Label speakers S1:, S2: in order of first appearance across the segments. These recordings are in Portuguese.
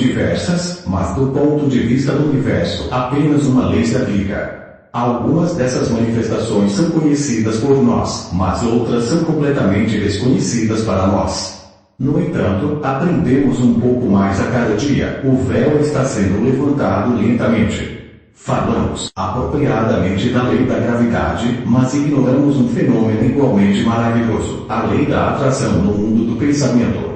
S1: diversas, mas do ponto de vista do universo, apenas uma lei se aplica. Algumas dessas manifestações são conhecidas por nós, mas outras são completamente desconhecidas para nós. No entanto, aprendemos um pouco mais a cada dia. O véu está sendo levantado lentamente. Falamos apropriadamente da lei da gravidade, mas ignoramos um fenômeno igualmente maravilhoso, a lei da atração no mundo do pensamento.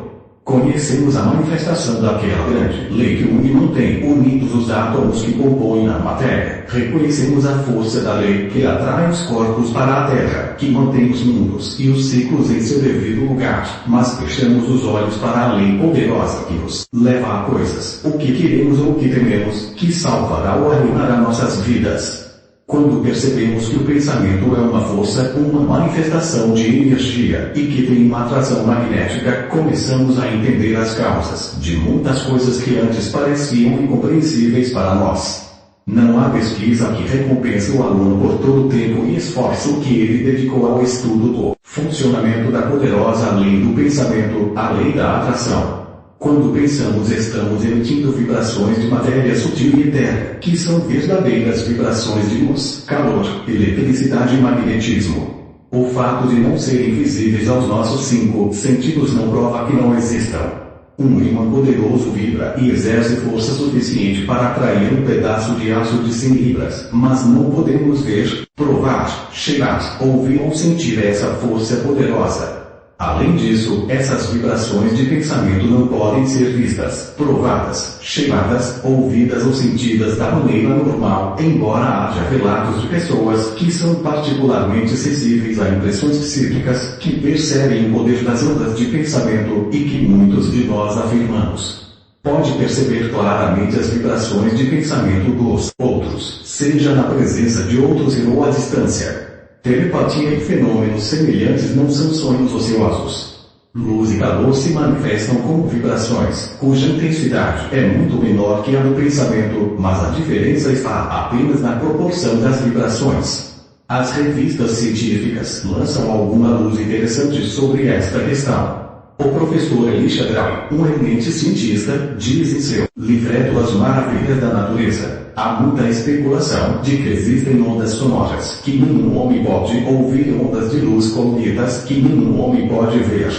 S1: Conhecemos a manifestação daquela grande lei que une e mantém unidos os átomos que compõem a matéria. Reconhecemos a força da lei que atrai os corpos para a Terra, que mantém os mundos e os ciclos em seu devido lugar, mas fechamos os olhos para a lei poderosa que nos leva a coisas, o que queremos ou o que tememos, que salvará ou arruinará nossas vidas. Quando percebemos que o pensamento é uma força, uma manifestação de energia, e que tem uma atração magnética, começamos a entender as causas de muitas coisas que antes pareciam incompreensíveis para nós. Não há pesquisa que recompense o aluno por todo o tempo e esforço que ele dedicou ao estudo do funcionamento da poderosa lei do pensamento, a lei da atração. Quando pensamos, estamos emitindo vibrações de matéria sutil e etérea, que são verdadeiras vibrações de luz, calor, eletricidade e magnetismo. O fato de não serem visíveis aos nossos 5 sentidos não prova que não existam. Um ímã poderoso vibra e exerce força suficiente para atrair um pedaço de aço de 100 libras, mas não podemos ver, provar, cheirar, ouvir ou sentir essa força poderosa. Além disso, essas vibrações de pensamento não podem ser vistas, provadas, cheiradas, ouvidas ou sentidas da maneira normal, embora haja relatos de pessoas que são particularmente sensíveis a impressões psíquicas, que percebem o poder das ondas de pensamento e que muitos de nós afirmamos. Pode perceber claramente as vibrações de pensamento dos outros, seja na presença de outros e ou à distância. Telepatia e fenômenos semelhantes não são sonhos ociosos. Luz e calor se manifestam como vibrações, cuja intensidade é muito menor que a do pensamento, mas a diferença está apenas na proporção das vibrações. As revistas científicas lançam alguma luz interessante sobre esta questão. O professor Elisha Gray, um eminente cientista, diz em seu livreto As Maravilhas da Natureza: há muita especulação de que existem ondas sonoras que nenhum homem pode ouvir e ondas de luz coloridas que nenhum homem pode ver.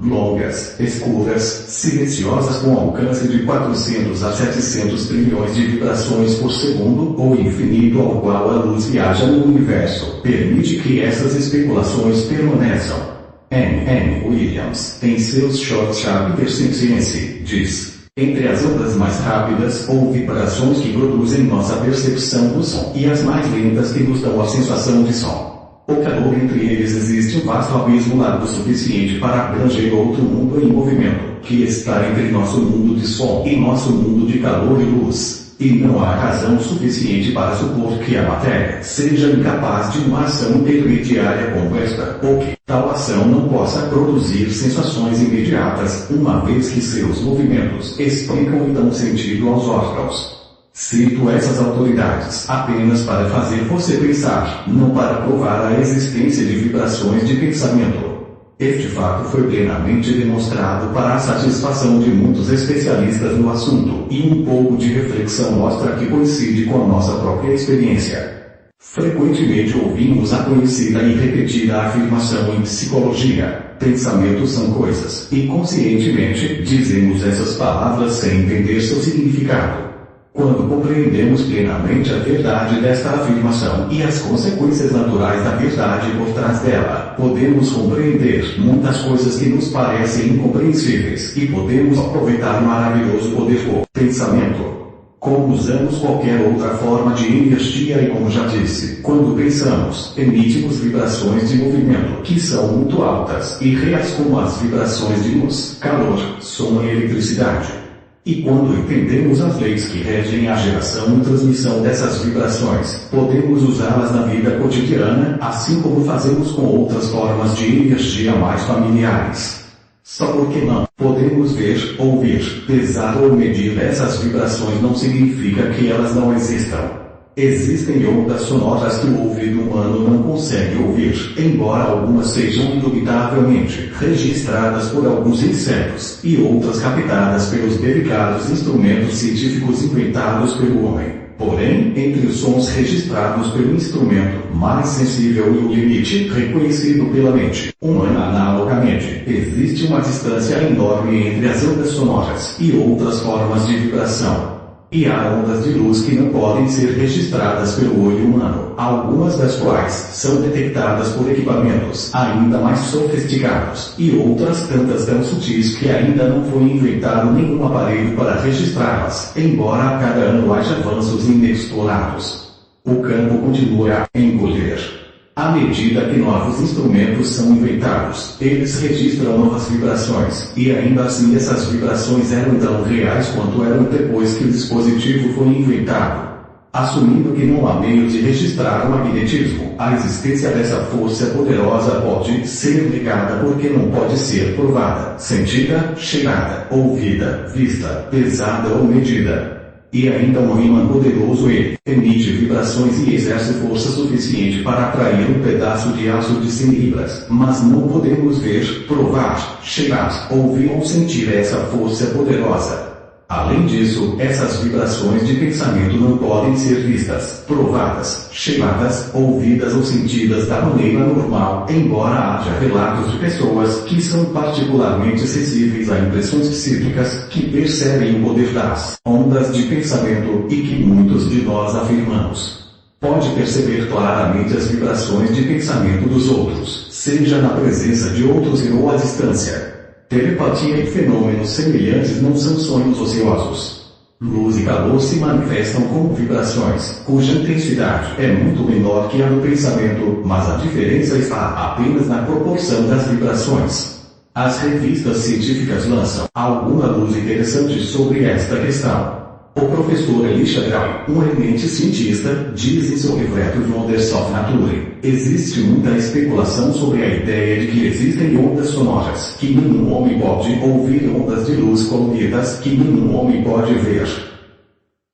S1: Longas, escuras, silenciosas com alcance de 400 a 700 trilhões de vibrações por segundo, ou infinito ao qual a luz viaja no universo, permite que essas especulações permaneçam. M. Williams, em seus Short Chapter Science, diz: entre as ondas mais rápidas ou vibrações que produzem nossa percepção do som e as mais lentas que nos dão a sensação de som. O calor entre eles existe um vasto abismo largo o suficiente para abranger outro mundo em movimento, que está entre nosso mundo de som e nosso mundo de calor e luz. E não há razão suficiente para supor que a matéria seja incapaz de uma ação intermediária como esta, ou que tal ação não possa produzir sensações imediatas, uma vez que seus movimentos explicam e dão sentido aos órgãos. Cito essas autoridades apenas para fazer você pensar, não para provar a existência de vibrações de pensamento. Este fato foi plenamente demonstrado para a satisfação de muitos especialistas no assunto, e um pouco de reflexão mostra que coincide com a nossa própria experiência. Frequentemente ouvimos a conhecida e repetida afirmação em psicologia: pensamentos são coisas, e conscientemente dizemos essas palavras sem entender seu significado. Quando compreendemos plenamente a verdade desta afirmação e as consequências naturais da verdade por trás dela, podemos compreender muitas coisas que nos parecem incompreensíveis e podemos aproveitar o maravilhoso poder do pensamento. Como usamos qualquer outra forma de energia e como já disse, quando pensamos, emitimos vibrações de movimento que são muito altas e reais como as vibrações de luz, calor, som e eletricidade. E quando entendemos as leis que regem a geração e transmissão dessas vibrações, podemos usá-las na vida cotidiana, assim como fazemos com outras formas de energia mais familiares. Só porque não podemos ver, ouvir, pesar ou medir essas vibrações não significa que elas não existam. Existem ondas sonoras que o ouvido humano não consegue ouvir, embora algumas sejam indubitavelmente registradas por alguns insetos, e outras captadas pelos delicados instrumentos científicos inventados pelo homem. Porém, entre os sons registrados pelo instrumento mais sensível e o limite reconhecido pela mente humana analogamente, existe uma distância enorme entre as ondas sonoras e outras formas de vibração. E há ondas de luz que não podem ser registradas pelo olho humano, algumas das quais são detectadas por equipamentos ainda mais sofisticados, e outras tantas tão sutis que ainda não foi inventado nenhum aparelho para registrá-las, embora a cada ano haja avanços inexplorados. O campo continua a encolher. À medida que novos instrumentos são inventados, eles registram novas vibrações, e ainda assim essas vibrações eram tão reais quanto eram depois que o dispositivo foi inventado. Assumindo que não há meio de registrar o magnetismo, a existência dessa força poderosa pode ser negada porque não pode ser provada, sentida, cheirada, ouvida, vista, pesada ou medida. E ainda um ímã poderoso emite vibrações e exerce força suficiente para atrair um pedaço de aço de 100 libras, mas não podemos ver, provar, cheirar, ouvir ou sentir essa força poderosa. Além disso, essas vibrações de pensamento não podem ser vistas, provadas, cheiradas, ouvidas ou sentidas da maneira normal, embora haja relatos de pessoas que são particularmente sensíveis a impressões psíquicas, que percebem o poder das ondas de pensamento e que muitos de nós afirmamos. Pode perceber claramente as vibrações de pensamento dos outros, seja na presença de outros e ou à distância. Telepatia e fenômenos semelhantes não são sonhos ociosos. Luz e calor se manifestam como vibrações, cuja intensidade é muito menor que a do pensamento, mas a diferença está apenas na proporção das vibrações. As revistas científicas lançam alguma luz interessante sobre esta questão. O professor Elisha Gray, um eminente cientista, diz em seu livreto Wonders of Nature: existe muita especulação sobre a ideia de que existem ondas sonoras que nenhum homem pode ouvir e ondas de luz coloridas que nenhum homem pode ver.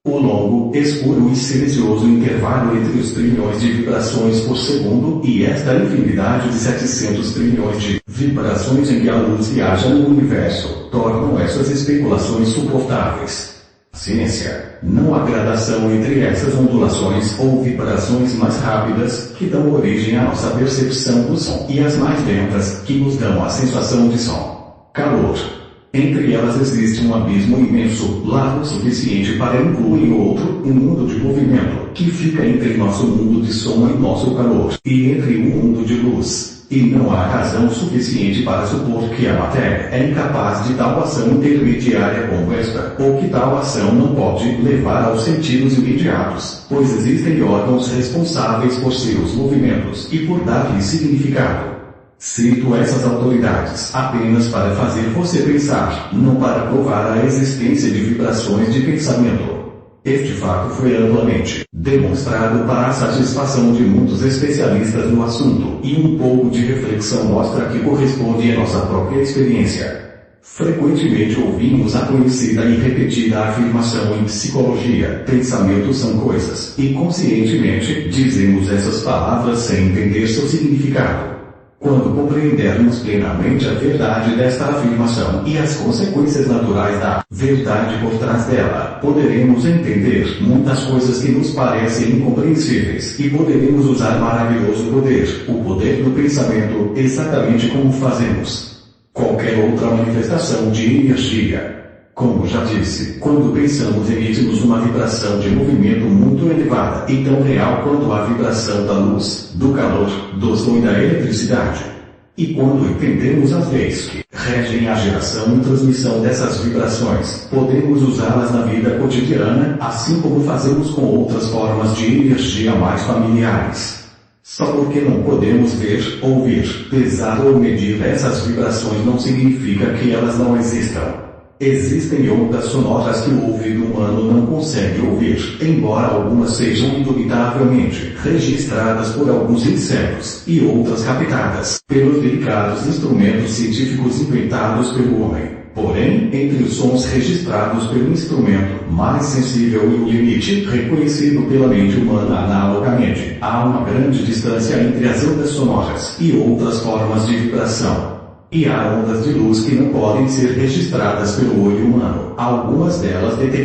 S1: O longo, escuro e silencioso intervalo entre os trilhões de vibrações por segundo e esta infinidade de 700 trilhões de vibrações em que a luz viaja no universo tornam essas especulações suportáveis. Ciência. Não há gradação entre essas ondulações ou vibrações mais rápidas, que dão origem à nossa percepção do som, e as mais lentas, que nos dão a sensação de som. Calor. Entre elas existe um abismo imenso, largo o suficiente para incluir outro, um mundo de movimento, que fica entre nosso mundo de som e nosso calor, e entre um mundo de luz. E não há razão suficiente para supor que a matéria é incapaz de tal ação intermediária como esta, ou que tal ação não pode levar aos sentidos imediatos, pois existem órgãos responsáveis por seus movimentos e por dar-lhes significado. Cito essas autoridades apenas para fazer você pensar, não para provar a existência de vibrações de pensamento. Este fato foi amplamente demonstrado para a satisfação de muitos especialistas no assunto, e um pouco de reflexão mostra que corresponde à nossa própria experiência. Frequentemente ouvimos a conhecida e repetida afirmação em psicologia: pensamentos são coisas, e conscientemente dizemos essas palavras sem entender seu significado. Quando compreendermos plenamente a verdade desta afirmação e as consequências naturais da verdade por trás dela, poderemos entender muitas coisas que nos parecem incompreensíveis e poderemos usar maravilhoso poder, o poder do pensamento, exatamente como fazemos qualquer outra manifestação de energia. Como já disse, quando pensamos emitimos uma vibração de movimento muito elevada e tão real quanto a vibração da luz, do calor, do som e da eletricidade. E quando entendemos as leis que regem a geração e transmissão dessas vibrações, podemos usá-las na vida cotidiana, assim como fazemos com outras formas de energia mais familiares. Só porque não podemos ver, ouvir, pesar ou medir essas vibrações não significa que elas não existam. Existem ondas sonoras que o ouvido humano não consegue ouvir, embora algumas sejam indubitavelmente registradas por alguns insetos, e outras captadas pelos delicados instrumentos científicos inventados pelo homem. Porém, entre os sons registrados pelo instrumento mais sensível e o limite reconhecido pela mente humana analogamente, há uma grande distância entre as ondas sonoras e outras formas de vibração. E há ondas de luz que não podem ser registradas pelo olho humano, algumas delas detectadas